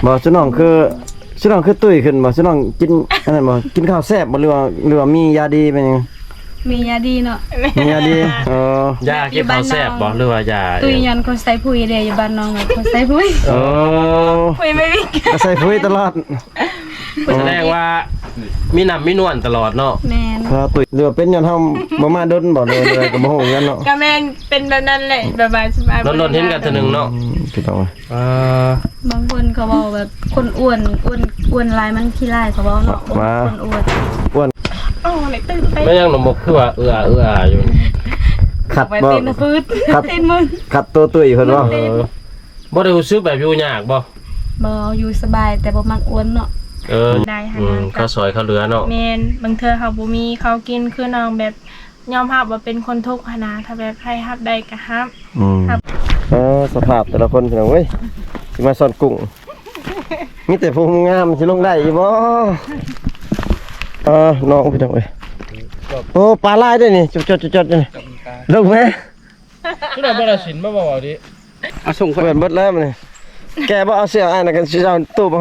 บ่ชุน้องคือตุ้ยขึ้นบ่ชุน้องกินอันนั้นบ่กินข้าวแซ่บบ่หรือว่ามียาดีเป็นหยังมียาดีเนาะมียาดียากินข้าวแซ่บบ่หรือว่ายาตุ้ยยันคนใส่ปุ๋ยเด้อยู่บ้านน้องคนใส่ปุ๋ยปุ๋ยไม่มีก็ใส่ปุ๋ยตลอดแสดงว่ามีน้ำมีนวลตลอดเนาะแม่นตุ้ยหรือว่าเป็นย้อนเฮาบ่มาดนบ่เลยก็บ่ฮู้กันเนาะก็แม่นเป็นแบบนั้นแหละแบบว่าสบายนอนเห็นกันเทื่อนึงเนาะพี่น้องบางคนเขาบอกแบบคนอ้วนลายมันขี้ลายเขาบอกเนาะคนอ้วนโอ้ยตื่นเต้นไม่ยังหนมกคือว่าอยู่ขัดบ่ตีนมึงขัดตัวตุ้ยเพิ่นบ่บ่ได้รู้สึกแบบอยู่ยากบ่อยู่สบายแต่บ่มักอ้วนเนาะได้ค่ะข้าวซอยข้าวเหลือเนาะแม่นบางเทื่อเขาบ่มีเขากินคือน้องแบบยอมรับว่าเป็นคนทุกข์หนาถ้าแบบให้รับได้ก็รับสภาพแต่ละคนพี่น้องเว้ยสิมาสอนกุ้งมีแต่ผู้งามสิลงได้อีบ่น้องพี่น้องเว้ยโอ้ปลาลายด้วยนี่จดๆนี่ลงมั้ยคือเราบ่ได้สินมาบอกดิส่งเปิดเบิดแล้วมันนี่แกบ่เอาเสื้ออันนั้นกันสิเอาตู้บ่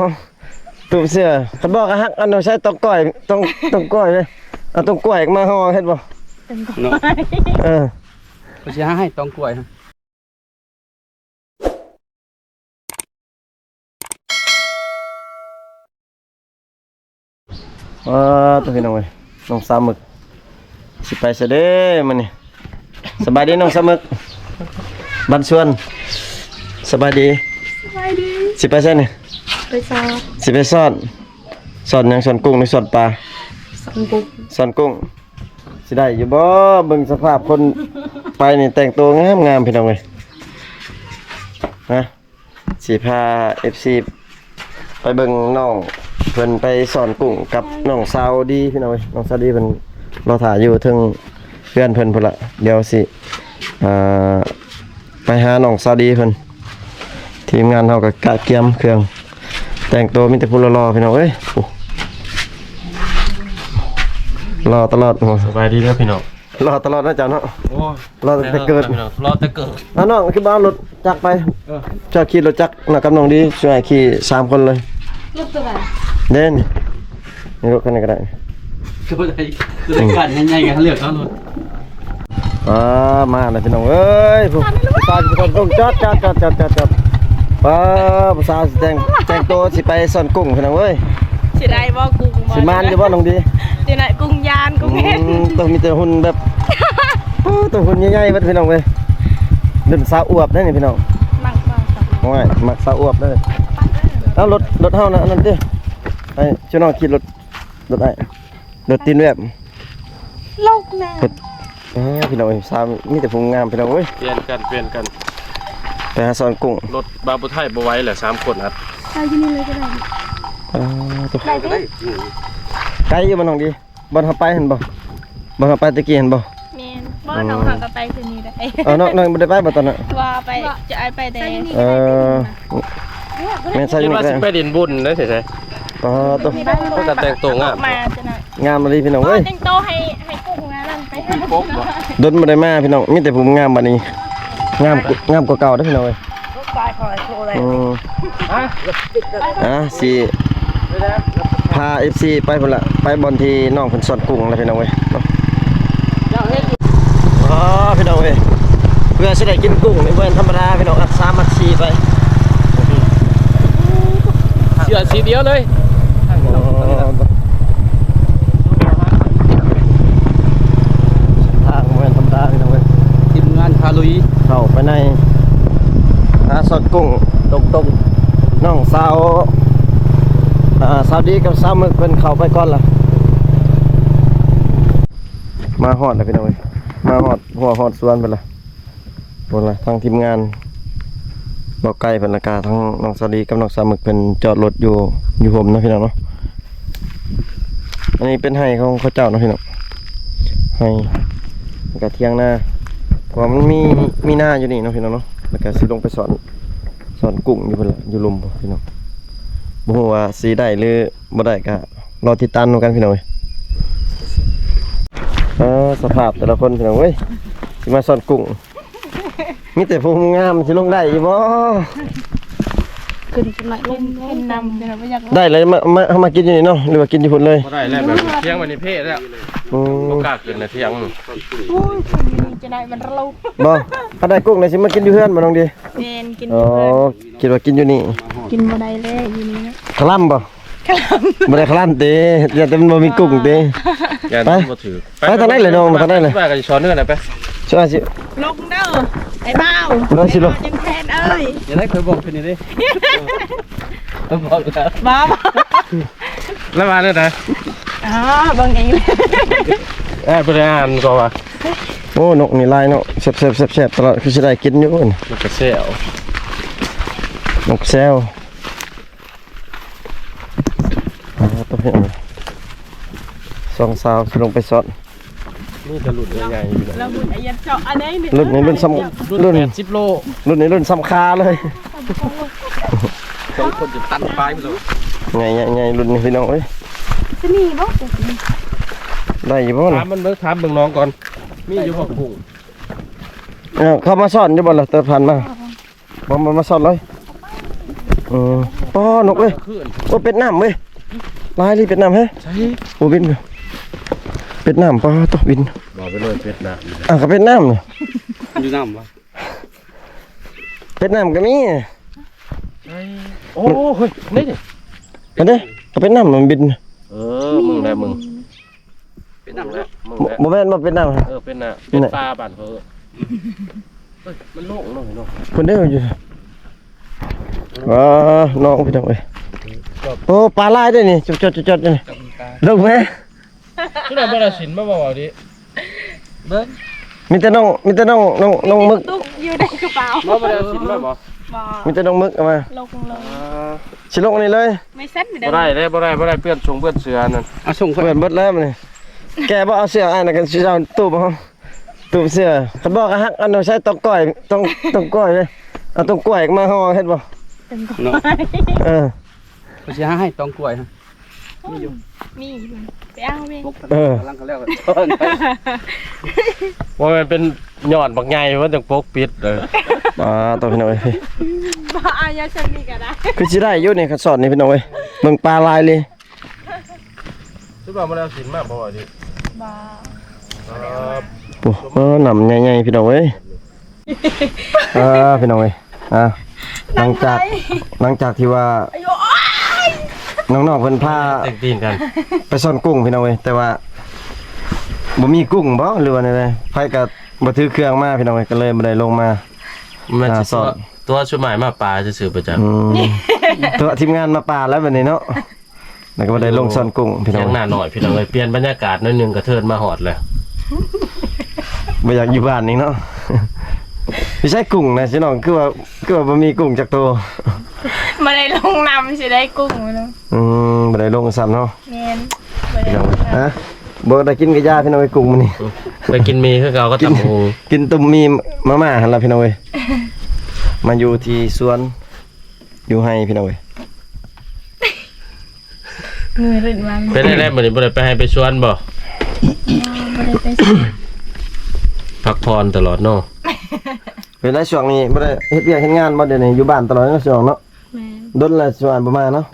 ตู้เสื้อคันบอกฮักอันนั้นใช้ต้องก้อยต้องก้อยเว้ยเอาต้องกล้วยมาห่อเฮ็ดบ่เนาะก็สิให้ต้องกล้วยตัวพี่น้องเว้ยน้องสามหมึกสิไปซะเด้มันนี่สบายดีน้องสามหมึกบ้านสวนสบายดีสิไปใช่นี่ไปซ้อสิไปสอนยังสอนกุ้งหรือสอนปลาสอนกุ้งสิได้อยู่บ่เบิ่งสภาพคนไปนี่แต่งตัวงามพี่น้องเว้ยฮะสิพา FC ไปเบิ่งน้องเพิ่นไปสอนกุ้งกับน้องสาวดีพี่น้องเว้ยน้องสาวดีเพิ่นรอถ่ายอยู่ถึงเพื่อนเพิ่นพุ่นละเดี๋ยวสิไปหาน้องสาวดีเพิ่นทีมงานเฮาก็กะเกียมเครื่องแต่งตัวมีแต่ผู้รอๆพี่น้องเอ้ยรอตลอดสบายดีเด้อพี่น้องรอตลอดนะจ๊ะเนาะรอแต่เกิดรอแต่เกิดน้องคือบ้านรถจักรไปจะขี่รถจักรน่ะกับน้องดีช่วยขี่3คนเลยรถตัวไหนเด่นนี่รถคันนี้ก็ได้คือการใหญ่ๆกันเลือกเอารถมาเลยพี่น้องเอ้ยผู้ชายทุกคนต้องจอดผู้สาวแต่งตัวสิไปสอนกุ้งพี่น้องเอ้ยสิได้บ่กุ้งสิมานอยู่บ่น้องดีสิได้กุ้งยานกุ้งเห็ดต้องมีแต่หุ่นแบบตัวหุ่นใหญ่ๆเบิดพี่น้องเว้ยรุ่นสาวอวบได้นี่พี่น้องมักสาวอวบได้แล้วรถเฮานะนั่นติไอ้ช่วยน้องขี่รถไอ้รถตีนแบบลูกแม่พี่น้องสาวมีแต่ผู้งามพี่น้องเว้ยเปลี่ยนกันไปหาสอนกุ้งรถบาบุไทยบ่ไหวแหละ3คนครับไปที่นี่เลยก็ได้ได้ไกลอยู่บ่น้องดีบ่เฮาไปเห็นบ่เฮาไปตะกี้เห็นบ่แม่นบ่น้องหาก็ไปคืนนี้ได้น้องบ่ได้ไปบ่ตอนนั้นว่าไปจะไปแต่แม่ใส่นี่ว่าสิไปดินบุญได้ใช่ตัวก็แต่งตัวงามมาจังได๋งามเลยพี่น้องเอ้ยแต่งตัวให้กุ้งนั่นไปให้ปุ๊บบ่ดนบ่ได้มาพี่น้องมีแต่ผู้งามบัดนี้งามกว่าเก่าเด้อพี่น้องเอ้ยสิพา FC ไปพุ่นละไปบอลที่น้องเพิ่นสอนกุ้งแล้วพี่น้องเว้ยพี่น้องเว้ยเพื่อสิได้กินกุ้งนี่บ่ธรรมดาพี่น้องอัด3มัด4ไปเสื้อสีเดียวเลยทางบ่ธรรมดาพี่น้องเว้ยทีมงานพาลุยเข้าไปในหาสอนกุ้งตรงน้องสาวดีกับสาวหมึกเพิ่นเข้าไปก่อนล่ะมาฮอดแล้วพี่น้องเอ้ยมาฮอดหัวฮอดสวนเพิ่นล่ะพุ่นล่ะทางทีมงานบ่ไกลเพิ่นละกาทั้งน้องสาวดีกับน้องสาวหมึกเพิ่นจอดรถอยู่ผมนะพี่น้องเนาะอันนี้เป็นไห้ของเขาเจ้าเนาะพี่น้องไห้กับเที่ยงนาเพราะมันมีหน้าอยู่นี่เนาะพี่น้องเนาะแล้วก็สิลงไปสอนกุ้งอยู่เพิ่นล่ะอยู่ลุมพี่น้องบ่ฮู้ว่าสิได้หรือบ่ได้ก็รอติดตามกันพี่น้องเอ้ยสภาพแต่ละคนพี่น้องเว้ยสิมาสอนกุ้งมีแต่ผู้งามสิลงได้อีบ่ ขึ้นหน่อยล เล่ ง นเล่นนำแต่เราไม่อยาก ได้เลยมากินอยู่นี่เนาะหรือว่ากินอยู่พุ่นเลย บ่ได้แล้วแบบเที่ยงวันนี้เพศแล้ว อืม บ่กล้าเกินนะเที่ยง โอ้ยคนนี้จะได้มันเรา บ่ถ้าได้กุ้งเลยสิมากินอยู่เพื่อนบ่น้องดี เล่นกิน อ๋อคิดว่ากินอยู่นี่ กินบ่ได้แล้วอยู่นี่นะ คลั่มบ่บ่ได้คลั่มเด้อย่าแต่มันบ่มีกุ้งเด้ แกบ่ถือ ไปทางไหนเลยน้องมาทางไหนเลย ว่ากันสิสอนเนื้อน่ะไป ช่วยสิ ลงเด้อไอ้บ้าว น้องสิลง จังแทนเอ้ย อย่าได้เคยบอกขึ้นนี่ดิต้องบอกแล้ว บ้า แล้วมาเนี่ยนะ อ๋อบางเองเลย บ่ได้อ่านก็ว่า โอ้นกนี่ลายเนาะแซ่บๆตลอดคือสิได้กินอยู่นี่ มันก็แซวน กแซวตัวเห็นสองสาวสิลงไปสอน นี่จะหลุดใหญ่ๆอยู่ เราบุญไอ้ยันเจาะอันนี้นี่ รุ่นนี้รุ่นซ้ำรุ่น 80โล รุ่นนี้รุ่นซ้ำคาเลย สองคนจะตันปลายไปเลย ไงรุ่นนี้พี่น้องเอ้ย จะนี่บ่ ได้อยู่บ่ ถา น่ะ มมันเบิ่งถามเบิ่งน้องก่อนมีอยู่บ่กุ้ง เข้ามาสอนอยู่บ่ล่ะแต่ผ่านมาบ่มาสอนเลยป้อนกเอ้ย ขึ้น โอ้เป็ดน้ำเว้ยลายนี่เป็ดน้ำเฮ้ย ใช่ โอ้บินเป็ดน้ำป้าตัวบิน บอกไปเลยเป็ดนะ ก็เป็ดน้ำเนี่ย อยู่น้ำวะ เป็ดน้ำก็มี โอ้เฮ้ยนี่ดิ ก็เด้ก็เป็ดน้ำมันบิน มึงได้มึง เป็นน้ำแล้ว มึง บ่แม่นบ่เป็ดน้ำ เป็นน่ะเป็นปลาบ้านเพิ่นเฮ้ยมันโล่งหน่อยเนาะ คนเด้ออยู่น้องพี่น้องเอ้ยโอ้ปลาลายด้วยนี่จดๆนี่ลงไหม ที่เราบ่ได้สินมาบอกดิ เบิ้ง มีแต่น้องมึก ตุ๊กอยู่ในกระเป๋า บ่ได้สินมาบ่ บ่ มีแต่น้องมึกเอามา ลงเลย สิลงนี่เลย ไม่เซ็ตไม่ บ่ ได้ ได้เปื้อนชงเปื้อนเสือนั่น เอาส่งไป เปิดเบิดแล้วมันนี่แกบ่เอาเสื้ออ้ายน่ะกันสิเอาตู้บ่ตู้เสื้อคันบอกฮักอันเอาใช้ตอกก้อยต้องก้อยเว้ยเอาต้องกล้วยมาห่อเฮ็ดบ่ เนาะ เออ เขาจะให้ต้องกล้วยฮะ มีไปเอาไป ปุ๊บ เออ กำลังเขาเรียกว่า ว่ามันเป็นยอดบักใหญ่ว่าจังปกปิดเด้อ ตัวพี่น้องเอ้ย บ่เอายาชนิดก็ได้ คือสิได้อยู่นี่คันสอนนี่พี่น้องเอ้ยเบิ่งปลาลายเลย สิบ่ได้สินมาบ่ดิ บ่ โอ้หนำใหญ่ๆพี่น้องเอ้ยพี่น้องเอ้ยหลังจากที่ว่าน้องๆเพิ่นพา แต่งตีนกัน ไปซ่อนกุ้งพี่น้องเอ้ยแต่ว่าบ่มีกุ้งบ่หรือว่าไงไผก็บ่ถือเครื่องมาพี่น้องเอ้ยก็เลยบ่ได้ลงมา มัน สอน ตัวชุดใหม่มาปลาจะซื้อประจำ ตัวทีมงานมาป่าแล้วบัดนี้เนาะแล้วก็บ่ได้ลงซ่อนกุ้งพี่น้อง ยังหน้าหน่อยพี่น้องเอ้ยเปลี่ยนบรรยากาศหน่อยนึงกระเทินมาหอดเลย บ่อยากอยู่บ้านนี่เนาะไม่ใช่กุ้งนะพี่น้องคือว่าบ่มีกุ้งจักตัว มาได้ลงน้ำสิได้กุ้งเนาะ บ่ได้ลงซ้ำเนาะ แม่นบ่ได้ พี่ ล น้อง ง ฮะบ่ได้กินกระยาพี่น้องไอ้กุ้งมื้อนี้ ไปกินมีคือเก่าก็ตำหู กินตุ่มมีมาม่าหั่นล่ะพี่น้องเอ้ยมาอยู่ที่สวนอยู่ให้พี่น้องเอ้ย มือรื่นวาง ไปได้มื้อนี้บ่ได้ไปให้ไปชวนบ่ บ่ได้ไป พักผ่อนตลอดเนาะ เวลาช่วงนี้บ่ได้เฮ็ดเวียกเฮ็ดงานบ่เดี๋ยวนี้อยู่บ้านตลอดเนาะช่วงเนาะ แม่ ดนละช่วงบ่มาเนาะ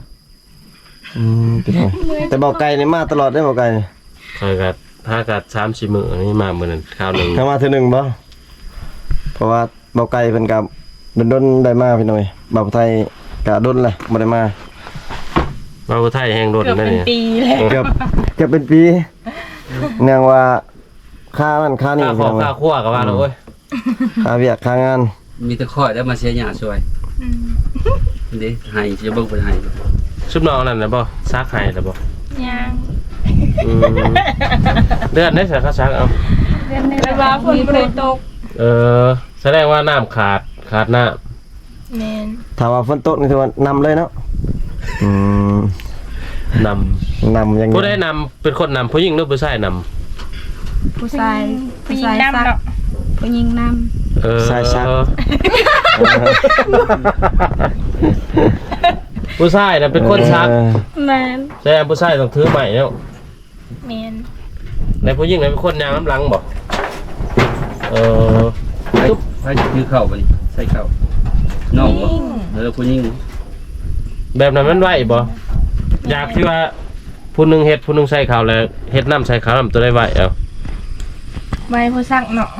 พี่น้องแต่เบาไก่นี่มาตลอดได้เบาไก่นี่ คอยกัดถ้ากัด3-4มื้อนี่มามื้อนั้นคราวนึง เข้ามาเทื่อหนึงบ่เพราะว่าเบาไก่เพิ่นก็ดนได้มาพี่น้องเอ้ยเบาไทยก็ดนแหละบ่ได้มา มาอุทัยแห่งรถ เกือบ นั่น เป็น นี่ ปีแล้ว เกือบเป็นปีเนื่องว่าค่านั่นค่านี่ ค่าข พี่ อง น้อง ค่าครัวก็ว่าแล้วเว้ย ค่าเวียกค่างาน มีแต่ข้อยแล้วมาเสียหยาช่วยนี่ให้จะเบิ่งไปให้ ชุบน้องนั่นน่ะบ่ซักให้แล้วบ่ ยัง เดือนได้สักซักเอา เดือนนึง เวลาฝนบ่ได้ตก แสดงว่าน้ำขาดน้ำ แม่น ถ้าว่าฝนตกนี่ถือว่านำเลยเนาะนนำอย่าง ำผู้ได้นำเป็นคนนำผู้หญิงหรือผู้ชายน ผู้ชาย ผู้หญิงน้ำดอก ผู้หญิงนำ ำ สายซัก ผู้ชายน่ะเป็นคนซัก แม่น แสดงผู้ชายต้องถือใหม่แล้ว แม่น ในผู้หญิงน่ะเป็นคนยางน้ำหลังบ่ให้ให้ยื้อเข้าไปใส่เข้าน้องบ่ผู้หญิง แบบนั้นมันไหวบ่อยากที่ว่าผู้หนึงเฮ็ดผู้หนึงใส่ข้าวแล้วเฮ็ดน้ำใส่ข้าวน้ำตัวได้ไหวเอา ไว้ผู้ซักเนาะ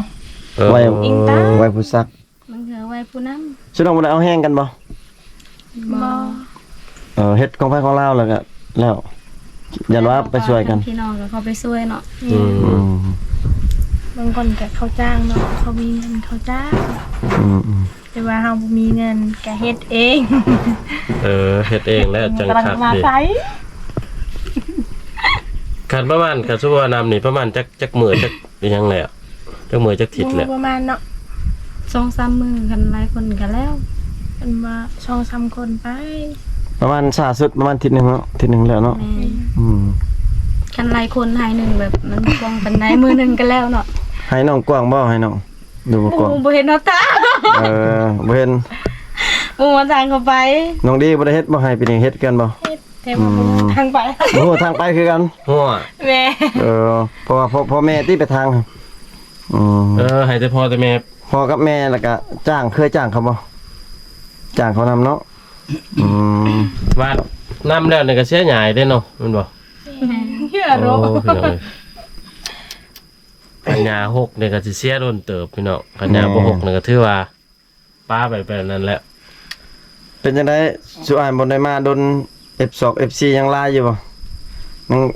ไว้ อิงตา ไว้ผู้ซัก มันคือไว้ผู้นำ สิน้องบ่ได้เอาแห้งกันบ่ บ่ เฮ็ดของไผของลาวแล้วก็แล้วยันว่าไปช่วยกัน พี่น้องก็เขาไปช่วยเนาะ อืม อืม บางคนก็เขาจ้างเนาะเขามีเงินเขาจ้าง อืม แต่ว่าเฮาบ่มีเงินก็เฮ็ดเอง เฮ็ดเองแล้วจังคัก มา ดิ ใช้ คันประมาณคันสุวรรณนี่ประมาณจักมื้อจักอิหยังแล้วจักมื้อจักทิศแล้ว ประมาณเนาะ 2-3 มื้อกันหลายคนก็แล้ว เป็นว่า2-3คนไป ประมาณช้าสุดประมาณอาทิตย์หนึงเนาะอาทิตย์หนึงแล้วเนาะ แม่ อืม กันหลายคนหายหนึงแบบมันกองปานใดมื้อหนึงก็แล้วเนาะ ให้น้องกว้างบ่ให้น้องดูบ่กว้าง บ่เห็นเนาะตา บ่เห็น บ่มาทางเข้าไป น้องดีบ่ได้เฮ็ดบ่ให้เป็นหยังเฮ็ดกันบ่ เฮ็ดแต่ว่าบ่รู้ทางไป โอ้โหทางไปคือกัน หัว แม่ เพราะว่าพ่อแม่ที่ไปทางอืม ให้แต่พ่อแต่แม่ พ่อกับแม่แล้วก็เคยจ้างเขาบ่จ้างเขานำเนาะอืม วาดน้ำแล้วนี่ก็เสียหายได้เนาะแมันบ่ เหี้ยโร โอ้พี่น้องปัญญา6นี่ก็สิเสียโดนเติบพี่น้องปัญญาบ่6นี่ก็ถือว่าป้าไปนั้นแหละ เป็นจังได๋สุอานบ่ได้มาโดน F2 FC ยังลายอยู่บ่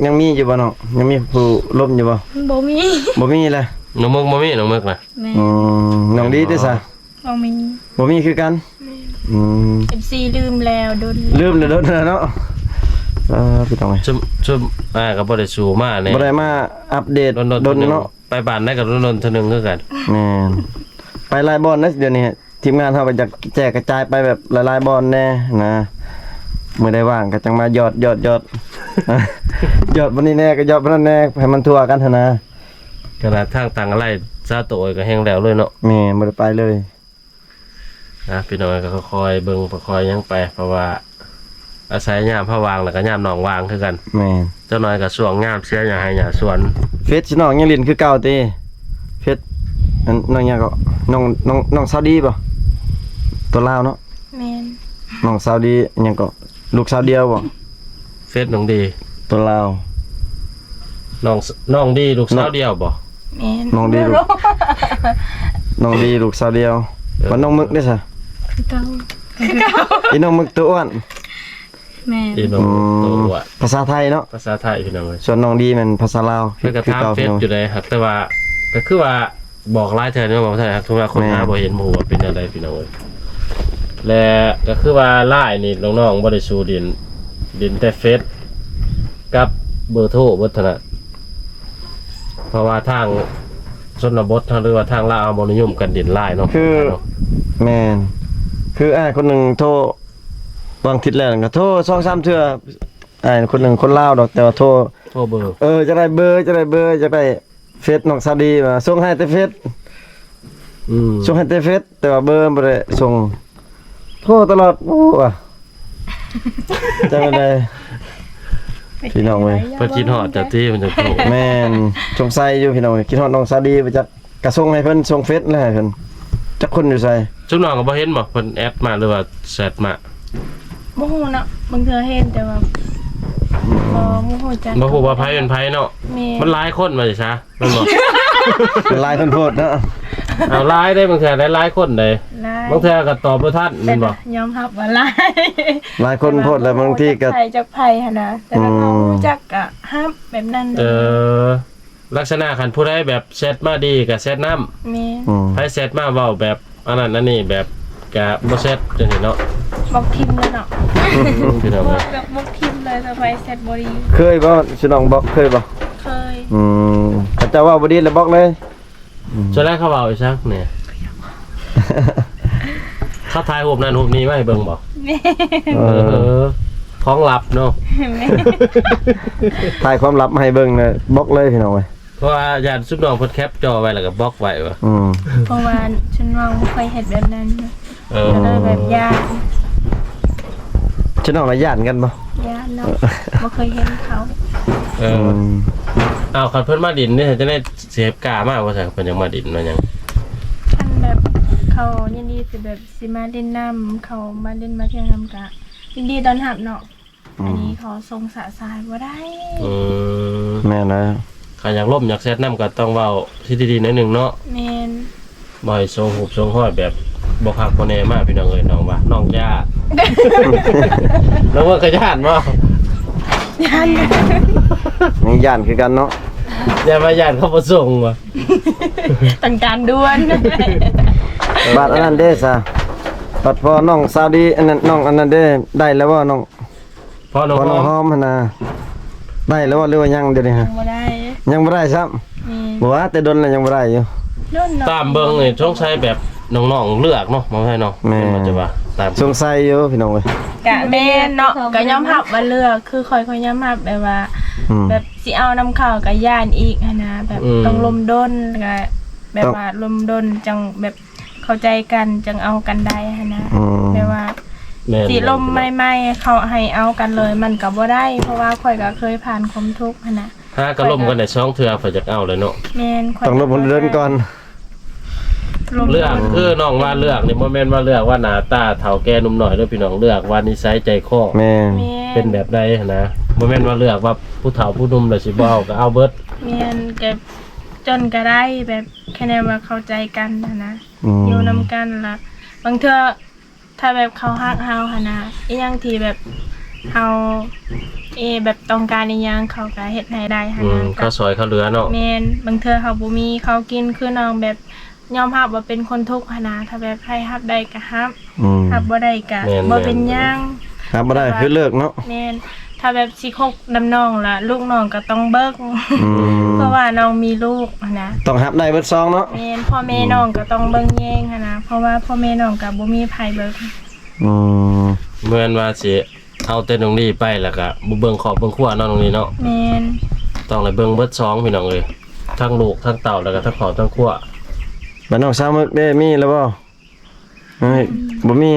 ยังมีอยู่บ่เนาะยังมีผู้ล้มอยู่บ่ บ่มี บ่มีเลย น้องมึกบ่มีน้องมึกนะ แม่ น้องดีเด้อซะ บ่มี บ่มีคือกันอืม FC ลืมแล้วโดน ลืมเลยโดนเนาะพี่ต้องไง ชุมก็บ่ได้สู่มาแน่ บ่ได้มาอัปเดต โดน เนาะ ไปบ้านได้ก็โดนเทื่อนึงคือกัน แม่นไปหลายบอลนะเดี๋ยวนี้ทีมงานเฮาก็จะแจกกระจายไปแบบหลายๆบอลแน่นะมื้อใดว่างก็จังมายอด ยอดวันนี้แน่ก็ยอดวันนั้นแน่ให้มันทั่วกันเถอะนะ ขนาดทางต่างอะไรซาโตยก็แห้งแล้วเลยเนาะ แม่บ่ได้ไปเลย นะพี่น้อยก็คอยเบิ่งคอยยังไปเพราะว่า อาศัยยามพะวางแล้วก็ยามหนองวางคือกัน แม่น เจ้าน้อยก็สวงงามเสียอย่าให้หญ้าสวน เฟซสิน้องยังเล่นคือเก่าติเฟซอันน้องหยังก็น้องซาวดีบ่ตัวลาวเนาะ แม่น น้องซาวดีหยังก็ลูกสาวเดียวบ่ เฟซน้องดี ตัวลาว น้องดีลูกสาวเดียวบ่ แม่น น้องดีลูกสาวเดียวมันน้องมึกได้ซะ คือเก่า อีน้องมึกตัวอ้วน แม่ อีน้องตัว ภาษาไทยเนาะ ภาษาไทยพี่น้องเอ้ย ส่วนน้องดีมันภาษาลาว เพิ่นก็ถามเฟซอยู่เลยครับแต่ว่าก็คือว่าบอกหลายเทื่อนี่บอกเท่าไหร่ครับทุกว่าคนหาบ่เห็นหมู่ว่าเป็นอะไรพี่น้องเอ้ยและก็คือว่าไลน์นี่น้องๆบ่ได้สู่ดินแต่เฟซกับเบอร์โทรเบิดเท่านั้นเพราะว่าทางชนบททางหรือว่าทางลาวบ่นิยมกันดินไลน์เนาะ แม่นคืออ้ายคนหนึงโทรวางทิศแล้วก็โทร 2-3 เทื่ออ้ายคนหนึงคนลาวดอกแต่ว่าโทร โทรเบอร์ จะได้เบอร์จะได้เฟซน้องซาดีมาส่งให้แต่เฟซส่งให้แต่เฟซแต่ว่าเบอร์บ่ได้ส่งโทรตลอดโอ้ว่ะจังได๋พี่น้องเว้ย เพิ่นคิดฮอดจักที่มันจะโทร แม่นสงสัยอยู่พี่น้องคิดฮอดน้องซาดีไปจักกระส่งให้เพิ่นส่งเฟซแล้วให้เพิ่นจักคนอยู่ไส ซุมน้องก็บ่เห็นบ่เพิ่นแอดมาหรือว่าแชทมา บ่ฮู้เนาะบางเทื่อเห็นแต่ว่าบ่ฮู้จัก บ่ฮู้ว่าไผเป็นไผเนาะ แม่ มันหลายคนมาสิซะมันบ่ เป็นลายเพิ่นโพดเนาะ เอาหลายได้บางเทื่อได้หลายคนได้ หลาย บางเทื่อก็ตอบบ่ทันแม่นบ่ ยอมรับว่าหลาย หลายคนโพดแล้วบางทีก็ ไผจักไผหั่นน่ะแต่ถ้าเขารู้จักก็ฮับแบบนั้น ลักษณะคันผู้ใดแบบแชทมาดีก็แชทนำ แม่ ไผแชทมาเว้าแบบอันนั้นอันนี้แบบก็บ่แชทจังซี่เนาะ บอกทิมแล้วเนาะ พี่น้อง บ เอ้ อย กแบบบอกทิมเลยสบายเสร็จบ่ดี เคยบ่สิน้องบอกเคยบ่ เคย เขาเจ้าว่าบ่ดีแล้วบอกเลย จะได้เขาเว้าอีกซักเนี่ยเขาถ่ายรูปนั้นรูปนี้ไว้ให้เบิ่งบ่ แม่ ของลับเนาะ แม่ ถ่ายความลับมาให้เบิ่งเลยบอกเลยพี่น้องเว้ย เพราะว่าญาติซุปน้องเพิ่นแคปจอไว้แล้วก็บล็อกไว้ว่า เพราะว่าฉันว่าบ่เคยเห็นแบบนั้น เออ ก็เลยแบบยาก ฉันน้องละย่านกันบ่ ยากเนาะบ่เคยเห็นเขา เอาคันเพิ่นมาดินนี่จะได้เสพกามากว่าซั่นเพิ่นยังมาดินมาหยัง อันแบบเขายินดีสิแบบสิมาเล่นน้ำเขามาเล่นมาเที่ยวน้ำกะ ยินดีต้อนรับเนาะอันนี้เขาทรงสะสายบ่ได้ แม่นะ ถ้าอยากล่มอยากแซดน้ำก็ต้องเว้าที่ดีๆหน่อยหนึงเนาะ แม่น บ่ให้ทรงหูบทรงห้อยแบบบ่คักบ่แน่มากพี่น้องเอ้ยน้องว่าน้องย่า น้องว่าก็ย่านบ่ ยังย่านคือกันเนาะ อย่ามาย่านเขาบ่ส่งว่ะ ต่างการด่วน บาดอันนั้นเด้ซะบัดพอน้องซาวดีอันนั้นน้องอันนั้นเด้ได้แล้วบ่น้อง พอน้อง พอน้องหอมหั่นน่ะได้แล้วบ่หรือว่ายังเดี๋ยวนี้ฮะ บ่ได้ ยังบ่ได้ซ้ำ นี่ บ่ว่าแต่ดนแล้วยังบ่ได้อยู่ นุ่นเนาะ ตามเบิ่งนี่ต้องใช้แบบน้องๆเลือกเนาะบ่ใช่เนาะ แม่ มันจะว่าตาม สงสัยอยู่พี่น้องเอ้ย กะแม่นเนาะก็ยอมรับว่าเลือกคือค่อยๆยอมรับแบบว่า อืม แบบสิเอานำเข้ากับย่านอีกหั้นนะแบบต้องลมดนก็แบบว่าลมดนจังแบบเข้าใจกันจังเอากันได้หั้นนะ อืม แบบว่า แม่น สิลมไม่เขาให้เอากันเลยมันก็บ่ได้ เพราะว่าข่อยก็เคยผ่านความทุกข์หั้นนะ ถ้าก็ล่มกันได้2เทื่อฝ่ายจักเอาเลยเนาะ แม่นข่อย ต้องรบเดินก่อน ลม เลือกคือน้องว่าเลือกนี่บ่แม่นว่าเลือกว่าหน้าตาเฒ่าแก่หนุ่มน้อยเด้อพี่น้องเลือกว่านิสัยใจคอ แม่ แม่น เป็นแบบใดหั้นนะบ่แม่นว่าเลือกว่าผู้เฒ่าผู้หนุ่มแล้วสิบ่เอาก็เอาเบิด แม่นเก็บจนก็ได้แบบแค่แนว่าเข้าใจกันหั้นนะ อืม อยู่นำกันล่ะบางเทื่อถ้าแบบเขาฮักเฮาหั่นนะอีหยังที่แบบเฮาแบบต้องการอีหยังเขาก็เฮ็ดให้ได้หั่นนะ เขาซอยเขาเหลือเนาะ แม่นบางเทื่อเขาบ่มีเขากินคือน้องแบบยอมรับว่าเป็นคนทุกข์หั่นนะถ้าแบบใครรับได้ก็รับ อืม รับบ่ได้ก็บ่เป็นหยัง ครับบ่ได้คือเลิกเนาะ แม่นถ้าแบบสิคบนำน้องล่ะลูกน้องก็ต้องเบิก อืม เพราะว่าน้องมีลูกหั่นนะ ต้องรับได้เบิดซองเนาะ แม่นพ่อแม่น้องก็ต้องเบิ่งแยงหั่นนะเพราะว่าพ่อแม่น้องก็บ่มีไผเบิ่ง อืม เหมือนว่าสิเอาแต่ตรงนี้ไปแล้วก็บ่เบิ่งครอบเบิ่งครัวเนาะตรงนี้เนาะ แม่น ต้องเลยเบิ่งเบิด2พี่น้องเอ้ยทั้งลูกทั้งเต่าแล้วก็ทั้งครอบทั้งครัว บัดน้องสาวมึกได้มีแล้วบ่เฮ้ยบ่มี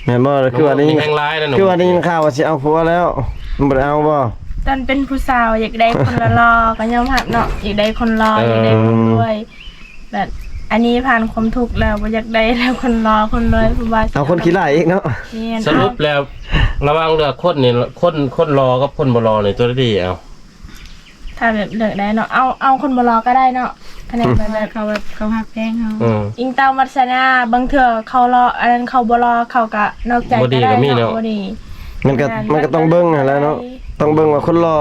แม่นบ่คือว่าได้ยิน แห่งร้ายนั่น คือว่าได้ยินข่าวว่าสิเอาผัวแล้วมันบ่ได้เอาบ่ ตอนเป็นผู้สาวอยากได้คนละรอก็ยอมรับเนาะอยากได้คนรออยากได้คนรวยแบบอันนี้ผ่านความทุกข์แล้วบ่อยากได้แล้วคนรอคนรวยผู้ว่า เอาคนขี้ร้ายอีกเนาะ แม่น สรุปแล้วระหว่างเลือกคนนี่คนรอกับคนบ่รอนี่ตัวได้ดีเอา ถ้าแบบเลือกได้เนาะเอาคนบ่รอก็ได้เนาะคะแนนแบบ เขาหักแพงเขา อิงตามวัฒนาบางเทื่อเขารออันนั้นเขาบ่รอเขาก็นอกใจก็ได้เนาะบ่ดี มันก็ต้องเบิ่งนั่นแหละเนาะต้องเบิ่งว่าคนรอ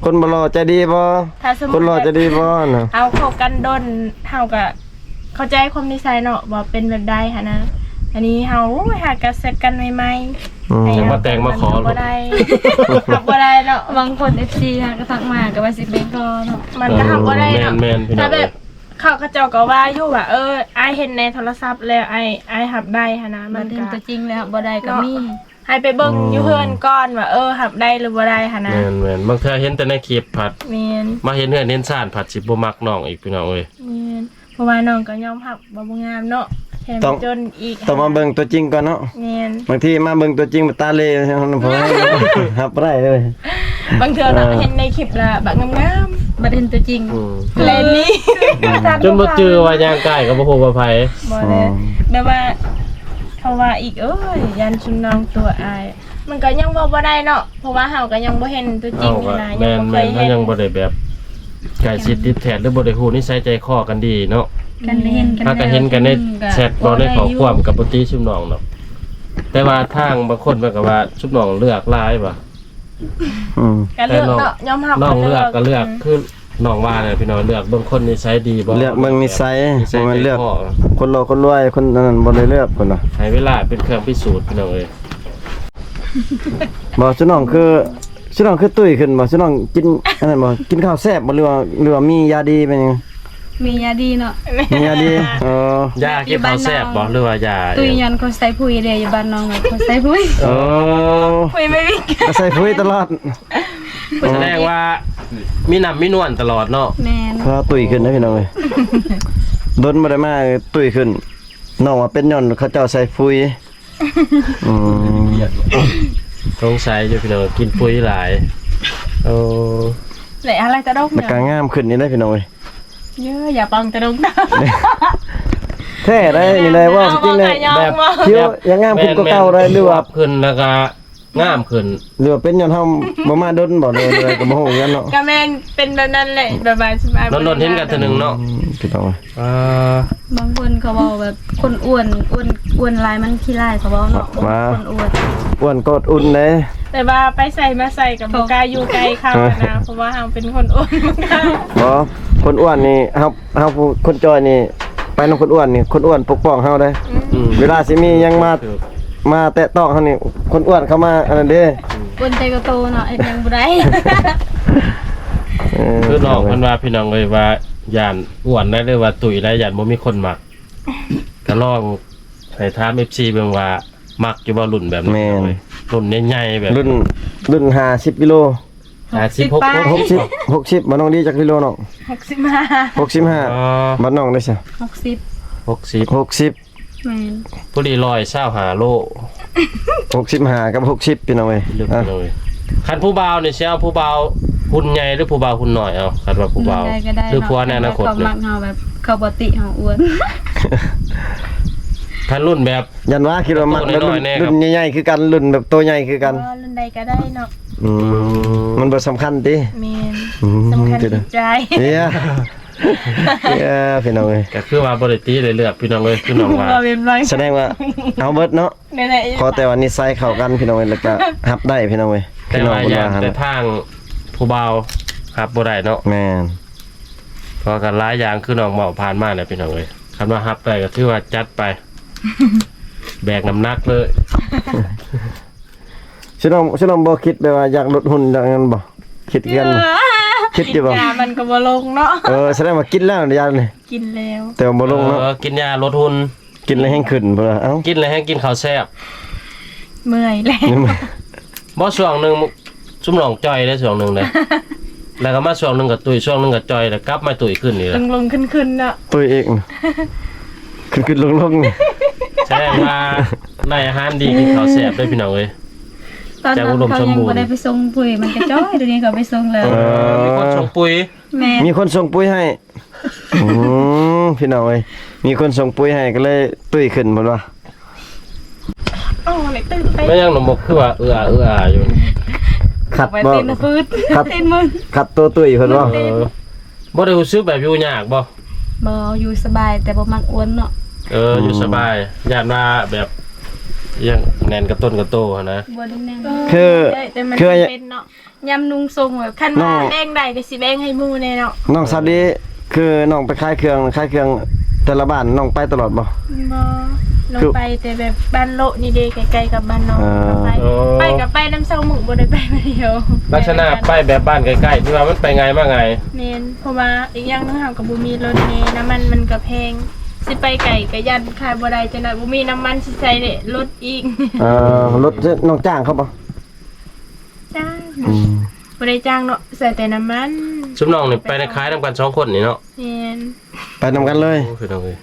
คนบ่รอใจดีบ่ ถ้าสมมุ คนรอใจดีบ่น่ะ เอาเข้ากันดนเฮาก็เข้าใจความนิสัยเนาะว่าเป็นแบบใดหั่นนะอันนี้เฮาหากันเสร็จกันใหม่ๆ อืม ยังมาแต่งมาขอ บ่ได้ทำบ่ได้เนาะ บางคน FC นะก็ทักมาก็ว่าสิเป็นก็เนาะ มันก็ทำบ่ได้เนาะ แม่นพี่น้ ถ้า อง แบ เอ้ บ ย เขาเจ้าก็ว่าอยู่ว่าไอเห็นในโทรศัพท์แล้วไอหับได้หั่นนะ มั มัน น ถึ ก็ งตัวจริงแล้วบ่ได้ก็มี ให้ไปเบิ่งอยู่เฮือนก่อนว่าหับได้หรือบ่ได้หั่นนะ แม่นบางเทื่อเห็นแต่ในคลิปผัด แม่น มาเห็นเฮือนเห็นซ่านผัดสิบ่มักน้องอีกพี่น้องเอ้ย แม่นเพราะว่าน้องก็ยอมรับว่าบ่งามเนาะแถมจนอีก ต้องมาเบิ่งตัวจริงก่อนเนาะ แม่น บางทีมาเบิ่งตัวจริงมันตาเล่ผมรับบ่ได้เลย บางเทื่อเนาะเห็นในคลิปละแบบงาม บ่ได้เห็นตัวจริง ๆเลนนี่ จนบ่จื้อว่าย่างกายก็บ่ฮู้ว่าไผ บ่ได้แบบว่าเขาว่าอีกยันชุมน้องตัวอาย มันก็ยังบ่ได้เนาะเพราะว่าเฮาก็ยังบ่เห็นตัวจริ เอา ง ก็ นะ แม่น บ่เค แม่ ย น เห็ เฮาน ยังบ่ได้แบบใกล้ชิดติดแท้หรือบ่ได้ฮู้นิสัยใจคอกันดีเนาะ กันเห็นกัน ถ้าก็เห็นกันในแชทบ่ได้ขอความกับบ่ติชุมน้องเนาะแต่ว่าทางบางคนมันก็ว่าชุมน้องเลือกหลายว่ะ อืม ก็เลือกเนาะยอมรับ น้องเลือกก็เลือกคือน้องว่าเนี่ยพี่น้องเลือกเบิ่งคนนิสัยดีบ่ เลือกเบิ่งนิสัย นิสัย บ่แม่น ใจ เลือก คอ คนรอคนรวยคนนั้นบ่ได้เลือกคนน่ะ ให้เวลาเป็นเครื่องพิสูจน์พี่น้องเอ้ย บ่ชุน้องคือตุ้ยขึ้นบ่ชุน้องกินอันนั้นบ่กินข้าวแซ่บบ่หรือว่ามียาดีเป็นหยัง มียาดีเนาะ มียาดียาเก็บข้าวแซ่บบ่หรือว่ายา ตุยยันเขาใส่ปุ๋ยเด้อยู่บ้านน้องน่ะเขาใส่ปุ๋ย โอ้ คุยไม่วิ่ง ก็ใส่ปุ๋ยตลอด แสดงว่ามีน้ำมีนวลตลอดเนาะ แม่น พาตุ้ยขึ้นนะพี่น้องเอ้ยดนบ่ได้มาตุ้ยขึ้นน้องว่าเป็นย้อนเขาเจ้าใส่ปุ๋ยอืม สงสัยอยู่พี่น้องกินปุ๋ยหลายโอ้ ไหนอะไรจะดก มัน เนี่ย ก็งามขึ้นนี่ได้พี่น้องเอ้ย เยอะอย่าปังจะดกนะ แท้ได้นี่เลยว่าจริงเลย แบบ เที่ยวยังงามขึ้นกว่าเก่าได้หรือว่า ขึ้นแล้วก็งามขึ้น หรือว่าเป็นย้อนเฮาบ่มาดนบ่เลยก็บ่ฮู้กันเนาะ ก็แม่นเป็นแบบนั้นแหละแบบว่าสบาย นนท์เห็นกันเทื่อนึงเนาะ พี่น้อง บางคนเขาบอกแบบคนอ้วนลายมันขี้ลายเขาบอกเนาะคนอ้วน อ้วนกดอุ่นเด้ แต่ว่าไปใส่มาใส่กับบ่กล้าอยู่ไกลเขานะเพราะว่าเฮาเป็นคนอ้วนเหมือนกัน บ่คนอ้วนนี่เฮาคนจอยนี่ไปนำคนอ้วนนี่คนอ้วนปกป้องเฮาได้ เวลาสิมียังมาแตะต้องเฮานี่คนอ้วนเข้ามาอันนั้นเด้ อ้วนใจก็โตเนาะไอ้ยังบ่ได้ คือน้องเพิ่นว่าพี่น้องเลยว่าย่านอ้วนได้เลยว่าตุ๋ยได้ย่านบ่มีคนมักก็ลองให้ถาม FC เบิ่งว่ามักอยู่บ่รุ่นแบบนี้เลยรุ่นใหญ่ๆแบบ รุ่น50กิโล 56 60บ่น้องดีจักกิโลเนาะ 65 65บ่น้องได้ซะ 60 60 แม่น ผู้ดี125โล 65กับ60พี่น้องเอ้ย ลึกเลยคันผู้บ่าวนี่สิเอาผู้บ่าวหุ่นใหญ่หรือผู้บ่าวหุ่นน้อยเอาคันว่าผู้บ่าว ได้ก็ได้ หรือผัวในอนาคต เขา เนี่ย มักเฮาแบบเขาบ่ติเฮาอ้วน คันรุ่นแบบ ยันว่าคิดว่ามัน ตัวน้อยๆแน่ครับ รุ่นใหญ่ๆคือกันรุ่นแบบตัวใหญ่คือกัน ก็รุ่นใดก็ได้เนาะ มันบ่สำคัญติ แม่น อืม สำคัญ เดี๋ยว จิตใจ เนี่ยพี่น้องเอ้ย ก็คือว่าบ่ได้ตีเลยเลือกพี่น้องเอ้ยพี่น้องว่า บ่เป็นไร แสดงว่าเอาเบิดเนาะ นั่นแหละ ขอแต่ว่านิสัยเข้ากันพี่น้องเอ้ยแล้วก็รับได้พี่น้องเอ้ย แต่ พี่น้อง ว่า คน อย่า ว่าง หั่น แต่ทางผู้บ่าวครับบ่ได้เนาะ แม่น เพราะกันหลายอย่างคือน้องเมาผ่านมาเนี่ยพี่น้องเอ้ยคันว่ารับได้ก็ถือว่าจัดไป แบกน้ำหนักเลย ชิน้องบ่คิดไปว่าอยากลดหุ่นอย่างนั้นบ่คิดกันบ่คิดอยู่บ่ ยามันก็บ่ลงเนาะ แสดงว่ากินแล้วยานี่ กินแล้ว แต่ว่าบ่ลงเนาะ กินยาลดหุ่น กินแล้วแห้งขึ้นพุ่นล่ะเอ้า กินแล้วให้กินข้าวแซ่บ เมื่อยแล้ว บ่ช่วงหนึงซุ่มหนองจ้อยได้ช่วงหนึงเลย แล้วก็มาช่วงหนึงก็ตุ้ยช่วงหนึงก็จ้อยแล้วกลับมาตุ้ยขึ้นนี่แหละ ลงขึ้นเนาะ ตัวเองขึ้นลงนี่ แสดงว่าได้อาหารดีกินข้าวแซ่บได้พี่น้องเอ้ย ตอนนั้น จะอุดม เขา สม ยัง บูรณ์ บ่ได้ไปส่งปุ๋ยมันก็จ้อยเดี๋ยวนี้เขาไปส่งแล้ว มีคนส่งปุ๋ย แม่ มีคนส่งปุ๋ยให้พี่น้องเอ้ยมีคนส่งปุ๋ยให้ก็เลยตุ้ยขึ้นพุ่นว่า โอ้เลยตื่นเต้น ไม่ยังหนมบกคือว่าอยู่ ขัด ไป บ่ ตีนฟืด ขัด ตีนมึง ขัดตัวตุ้ยเพิ่นว่า บ่ได้รู้สึกแบบอยู่ยากบ่ บ่อยู่สบายแต่บ่มักอ้วนเนาะ อยู่สบายย่านว่าแบบยังแน่นกับต้นกับโตหั้นนะ บ่ได้แน่น คือ แต่มัน คือ เป็นเนาะยำนุงทรงแบบคัน น้ ว่า อง แบ่งได้ก็สิแบ่งให้หมู่แน่เนาะ น้องซาดีคือน้องไปขายเครื่องแต่ละบ้านน้องไปตลอดบ่ บ่ลงไปแต่แบบบ้านโลนี่เด้ใกล้ๆกับบ้านน้องก็ไปกับไปน้ำเซาหมู่บ่ได้ไปมาเดียว ลักษณะไปแบบบ้านใกล้ๆที่ว่ามันไปไงมาไง แม่นเพราะว่าอีกอย่างหนึงเฮาก็บ่มีรถเมล์น้ำมันก็แพงสิไปไกลก็ยันขายบ่ได้จังได๋บ่มีน้ำมันสิใช้เด้รถอีก รถน้องจ้างเขาบ่ จ้างบ่ได้จ้างเนาะใส่แต่น้ำมัน ซุมน้องนี่ไปในคล้ายนำกัน2คนนี่เนาะ แม่น ไปนำกันเลย โอ้คือน้องเอ้ย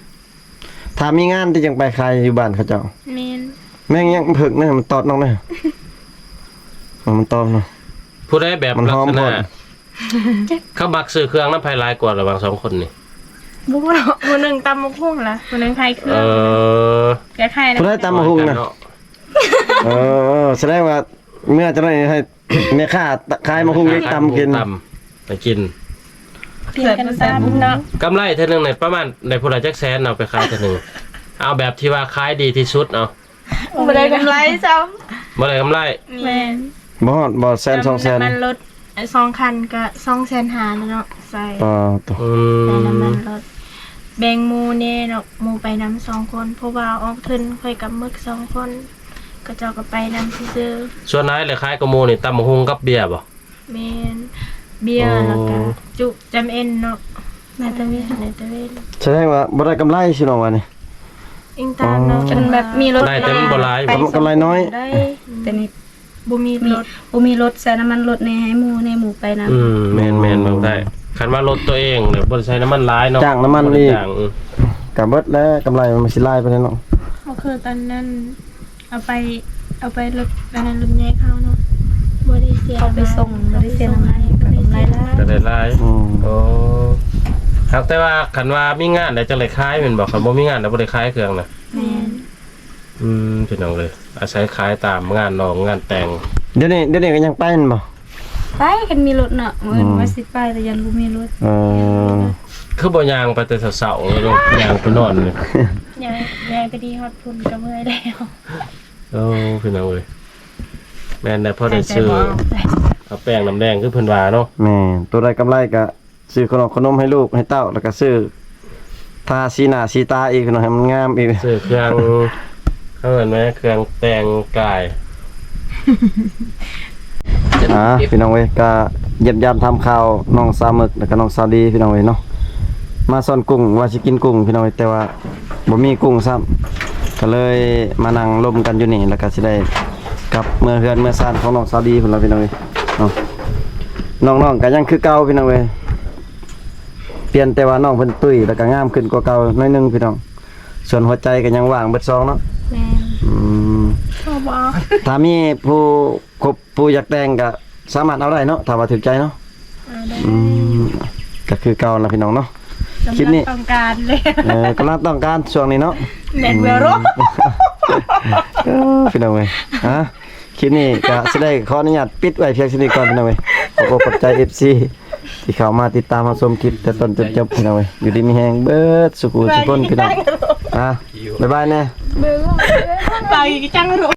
ถ้ามีงานที่ยังไปขายอยู่บ้านเขาเจ้า แม่น แม่งยังผึกนะมันตอดน้องนะมันตอดเนาะ ผู้ใดแบบ มัน ลั ห ก อม ษ พ ณะ อ เขาบักซื้อเครื่องน้ำภายหลายกว่าระหว่าง2คนนี่ บ่เนาะผู้หนึงตำมะพุ่งล่ะผู้หนึงขายเครื่องแกขาย ผู้ใดตามมาหุงนะแสดงว่าเมื่อจะได้ให้แม่ค้าขายมาหุงได้ตำกิน ตำไปกิน เปลี่ยนกันตามเนาะ กำไรเท่านึงในประมาณในผู้ใดจักแสนเอาไปขายเท่านึงเอาแบบที่ว่าขายดีที่สุดเอา บ่ได้กำไรซ้ บ่ได้กำไร ำแม่น บ่ฮอดบ่แสน2แสน น้ำมันรถ2คันก็2,500เนาะใส่ ต่อตัว ใส่น้ำมันรถแบ่งหมู่แน่เนาะหมู่ไปนำ2คนเพราะว่าออกทุนค่อยกับมึก2คนก็เจ้าก็ไปนำซื่อ ส่วนนายเลยขายกระโมนี่ตำบักหุงกับเบียร์บ่ ๆแม่นเบียร์แล้วก็จุจำเอ็นเนาะ ในตะเวน ในตะเวน แสดงว่าบ่ได้กำไรสิน้องว่านี่ อิงตามเนาะ จนแบบมีรถ ได้แต่มันบ่หลาย กำไรน้อย ได้ แต่นี่ บ่มี มี รถ มีรถใส่น้ำมันรถในให้หมู่ไปนำ แม่นๆบ่ได้คันว่ารถตัวเองเนี่ยบ่ได้ใช้น้ำมันหลายเนาะ จ้างน้ำมัน บ่ได้ นี่ จ้าง ก็เบิดแล้วกำไรมันสิหลายไปแน่เนาะ ก็คือตอนนั้นเอาไปรถอันนั้นรถใหญ่เข้าเนาะบ่ได้เสีย เขาไปส่งบ่ได้เสียน้ำมันก็กำไรแล้ว ก็ได้หลายโอ้ หากแต่ว่าคันว่ามีงานได้จังได๋ขายแม่นบ่คันบ่มีงานแล้วบ่ได้ขายเครื่องน่ะ แม่น พี่น้องเลยอาศัยขายตามงานน้องงานแต่ง เดี๋ยวนี้ก็ยังไปนั่นบ่ ไปกันมีรถเนาะมื้อว่าสิไปแต่ยันบ่มีรถ คือบ่ย่างไปแต่เช้าๆเลยลูกย่างไปนอนเลย ยังไปดีฮอดพุ่นก็เมื่อยแล้ว โอ้พี่น้องเลยแม่นได้พอได้ซื้อเอาแป้งน้ำแดงคือเพิ่นว่าเนาะ แม่ตัวได้กำไรก็ซื้อขนมให้ลูกให้เต้าแล้วก็ซื้อทาสีหน้าสีตาอีกหน่อยให้มันงามอีก ซื้อเครื่องเขาเห็นไหมเครื่องแต่งกาย พี่น้องเว้ยก็เยี่ยมยามทำข่าวน้องสามึกแล้วก็น้องสาวดีพี่น้องเว้ยเนาะมาซ่อนกุ้งว่าสิกินกุ้งพี่น้องเว้ยแต่ว่าบ่มีกุ้งซ้ำก็เลยมานั่งลมกันอยู่นี่แล้วก็สิได้กลับเมื่อเฮือนเมื่อซ่านของน้องสาวดีพุ่นล่ะพี่น้องเว้ยเนาะน้องๆก็ยังคือเก่าพี่น้องเว้ยเปลี่ยนแต่ว่าน้องเพิ่นตุ้ยแล้วก็งามขึ้นกว่าเก่าหน่อยนึงพี่น้องส่วนหัวใจก็ยังว่างเบิดซองเนาะ แม่น ชอบบ่ ถ้ามีผู้อยากแต่งก็สามารถเอาได้เนาะถ้าว่าถูกใจเนาะก็คือเก่าแล้วพี่น้องเนาะคลิปนี้ ต้องการเลย กำลังต้องการช่วงนี้เนาะ แม่นเวลโ พี่น้องเว้ยคลิปนี้ก็สิได้ขออนุญาตปิดไว้เพียงเท่านี้ก่อนพี่น้องเว้ยขอบใจ FC ที่เข้ามาติดตามรับชมคลิปแต่ต้นจนจบพี่น้องเว้ยอยู่ดีมีแฮงเบิดสุขุทุกคนพี่น้องบ๊ายบายแน่ ไปจังรู้